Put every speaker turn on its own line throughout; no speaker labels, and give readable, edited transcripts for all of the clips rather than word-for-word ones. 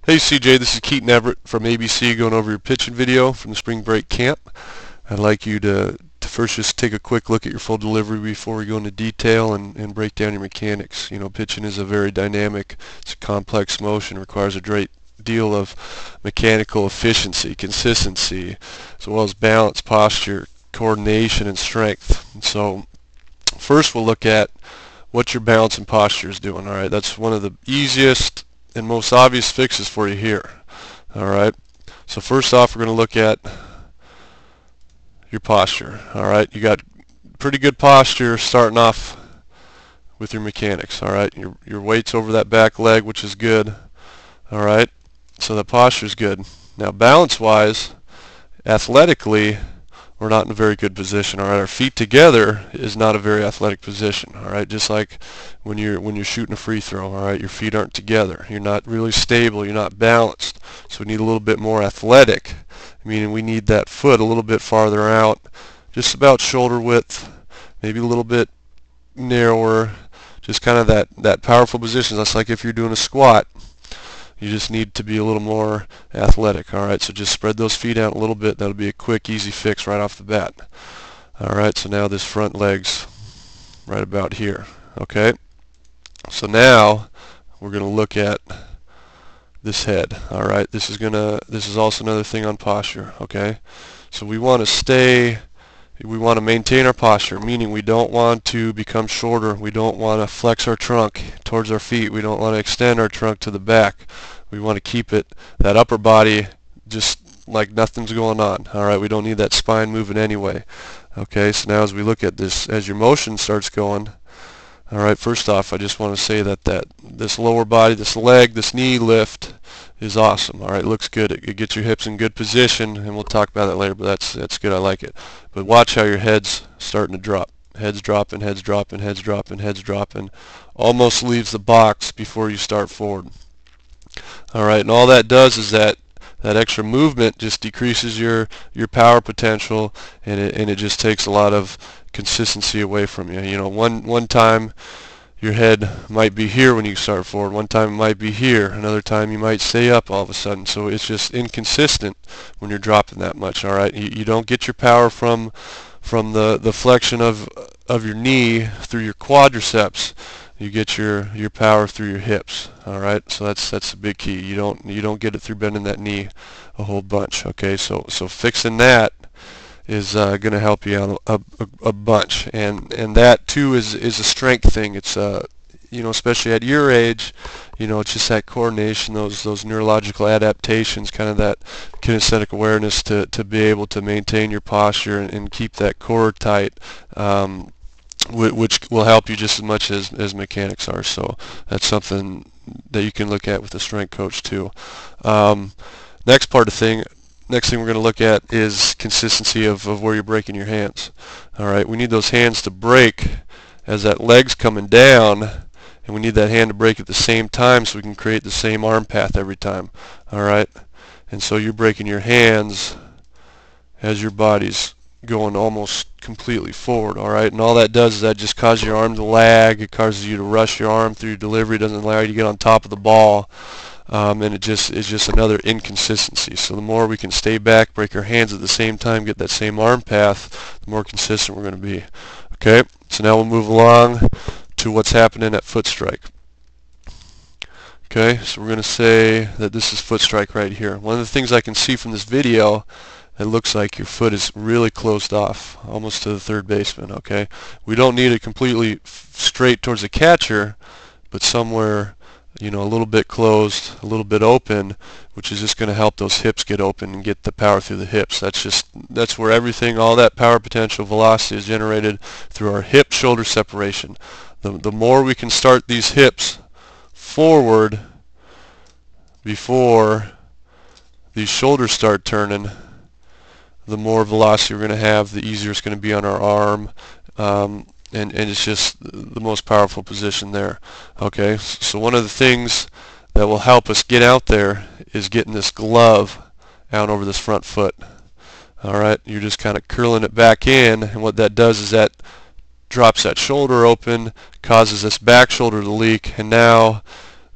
Hey CJ, this is Keaton Everett from ABC going over your pitching video from the spring break camp. I'd like you to first just take a quick look at your full delivery before we go into detail and break down your mechanics. You know, pitching is a very dynamic, it's a complex motion, requires a great deal of mechanical efficiency, consistency, as well as balance, posture, coordination, and strength. And so first we'll look at what your balance and posture is doing. All right, that's one of the easiest and most obvious fixes for you here. All right, so first off, we're going to look at your posture. All right, you got pretty good posture starting off with your mechanics. All right, your weight's over that back leg, which is good. All right, so the posture is good. Now, balance-wise, athletically, we're not in a very good position. All right, our feet together is not a very athletic position. All right, just like when you're shooting a free throw. All right, your feet aren't together. You're not really stable. You're not balanced. So we need a little bit more athletic, meaning we need that foot a little bit farther out, just about shoulder width, maybe a little bit narrower. Just kind of that powerful position. That's like if you're doing a squat. You just need to be a little more athletic. All right, so just spread those feet out a little bit. That'll be a quick, easy fix right off the bat. All right, so now this front leg's right about here. Okay, so now we're going to look at this head. All right, this is also another thing on posture. Okay, so we want to maintain our posture, meaning we don't want to become shorter. We don't want to flex our trunk towards our feet. We don't want to extend our trunk to the back. We want to keep that upper body just like nothing's going on. All right, we don't need that spine moving anyway. Okay, so now as we look at this, as your motion starts going, all right, first off, I just want to say that this lower body, this leg, this knee lift is awesome. All right, looks good. It gets your hips in good position, and we'll talk about that later, but that's good. I like it. But watch how your head's starting to drop. Head's dropping, head's dropping, head's dropping, head's dropping. Almost leaves the box before you start forward. All right, and all that does is that extra movement just decreases your power potential, and it just takes a lot of consistency away from you. You know, one time your head might be here when you start forward. One time it might be here. Another time you might stay up all of a sudden. So it's just inconsistent when you're dropping that much. All right, you don't get your power from the flexion of your knee through your quadriceps. You get your power through your hips. All right, so that's a big key. You don't get it through bending that knee a whole bunch. Okay, so fixing that is going to help you out a bunch, and that too is a strength thing. It's you know, especially at your age, you know, it's just that coordination, those neurological adaptations, kind of that kinesthetic awareness to be able to maintain your posture and keep that core tight, which will help you just as much as mechanics are. So that's something that you can look at with a strength coach too. Next thing we're going to look at is consistency of where you're breaking your hands. All right, we need those hands to break as that leg's coming down, and we need that hand to break at the same time so we can create the same arm path every time. All right, and so you're breaking your hands as your body's going almost completely forward. All right, and all that does is that just causes your arm to lag. It causes you to rush your arm through your delivery. It doesn't allow you to get on top of the ball. And it is just another inconsistency. So the more we can stay back, break our hands at the same time, get that same arm path, the more consistent we're going to be. Okay, so now we'll move along to what's happening at foot strike. Okay, so we're going to say that this is foot strike right here. One of the things I can see from this video, it looks like your foot is really closed off, almost to the third baseman. Okay, we don't need it completely straight towards the catcher, but somewhere, you know, a little bit closed, a little bit open, which is just going to help those hips get open and get the power through the hips. That's where everything, all that power potential, velocity is generated through our hip-shoulder separation. The more we can start these hips forward before these shoulders start turning, the more velocity we're going to have, the easier it's going to be on our arm. And it's just the most powerful position there. Okay, so one of the things that will help us get out there is getting this glove out over this front foot. All right, you're just kind of curling it back in, and what that does is that drops that shoulder open, causes this back shoulder to leak, and now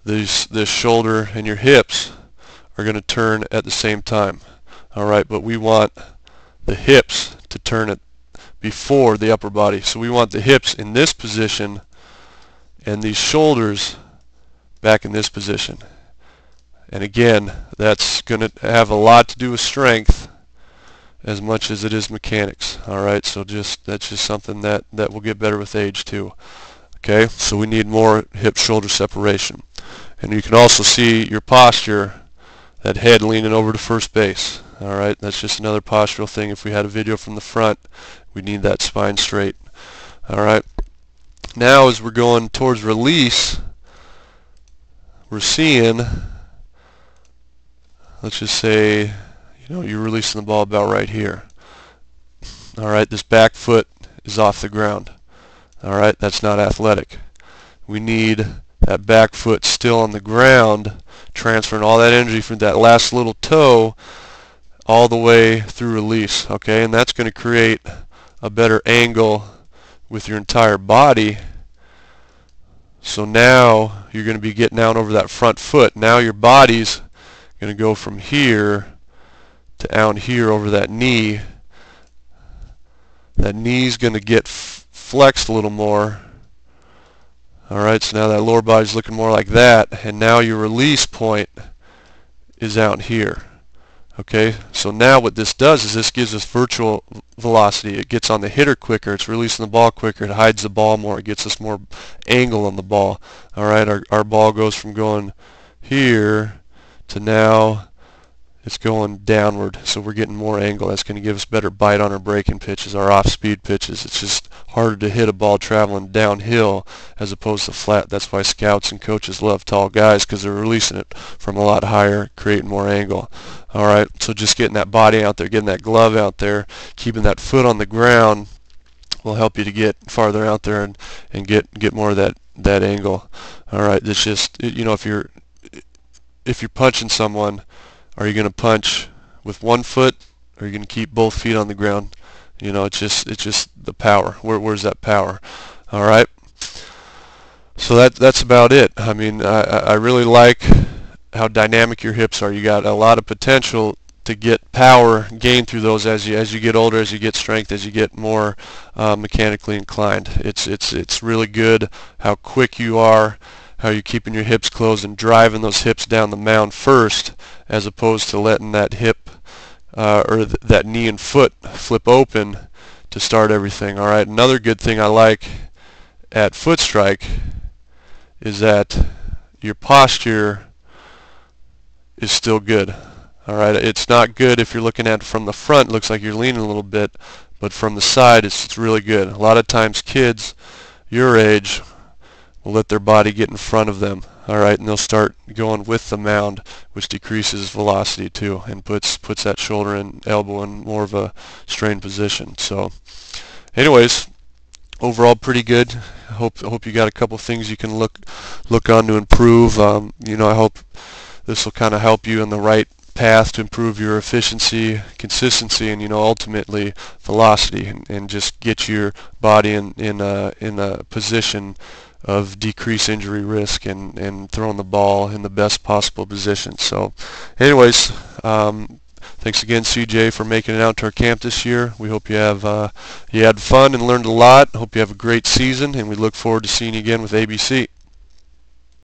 this shoulder and your hips are going to turn at the same time. Alright, but we want the hips to turn it before the upper body. So we want the hips in this position and these shoulders back in this position. And again, that's going to have a lot to do with strength as much as it is mechanics. Alright, so that's just something that will get better with age too. Okay, so we need more hip-shoulder separation. And you can also see your posture, that head leaning over to first base. Alright, that's just another postural thing. If we had a video from the front, we need that spine straight. Alright, now as we're going towards release, we're seeing, let's just say, you're releasing the ball about right here. Alright, this back foot is off the ground. Alright, that's not athletic. We need that back foot still on the ground, transferring all that energy from that last little toe all the way through release. Okay, and that's going to create a better angle with your entire body. So now you're going to be getting down over that front foot. Now your body's going to go from here to down here over that knee. That knee's going to get flexed a little more. Alright, so now that lower body's looking more like that, and now your release point is out here. Okay, so now what this does is this gives us virtual velocity. It gets on the hitter quicker, it's releasing the ball quicker, it hides the ball more, it gets us more angle on the ball. Alright, our ball goes from going here to now it's going downward, so we're getting more angle. That's going to give us better bite on our breaking pitches, our off-speed pitches. It's just harder to hit a ball traveling downhill as opposed to flat. That's why scouts and coaches love tall guys, because they're releasing it from a lot higher, creating more angle. Alright, so just getting that body out there, getting that glove out there, keeping that foot on the ground will help you to get farther out there and get more of that angle. Alright, it's just, if you're punching someone, are you going to punch with one foot, or are you going to keep both feet on the ground? It's just the power. Where's that power? All right. So that's about it. I mean, I really like how dynamic your hips are. You got a lot of potential to get power gained through those as you get older, as you get strength, as you get more mechanically inclined. It's really good how quick you are, how you're keeping your hips closed and driving those hips down the mound first, as opposed to letting that hip or that knee and foot flip open to start everything. Alright, another good thing I like at foot strike is that your posture is still good. Alright, it's not good if you're looking at it from the front, it looks like you're leaning a little bit, but from the side it's really good. A lot of times kids your age will let their body get in front of them, alright, and they'll start going with the mound, which decreases velocity too, and puts that shoulder and elbow in more of a strained position. So anyways, overall pretty good. I hope you got a couple things you can look on to improve. I hope this will kind of help you in the right path to improve your efficiency, consistency, and ultimately velocity, and just get your body in a position of decreased injury risk and throwing the ball in the best possible position. So anyways, thanks again, CJ, for making it out to our camp this year. We hope you had fun and learned a lot. Hope you have a great season, and we look forward to seeing you again with ABC.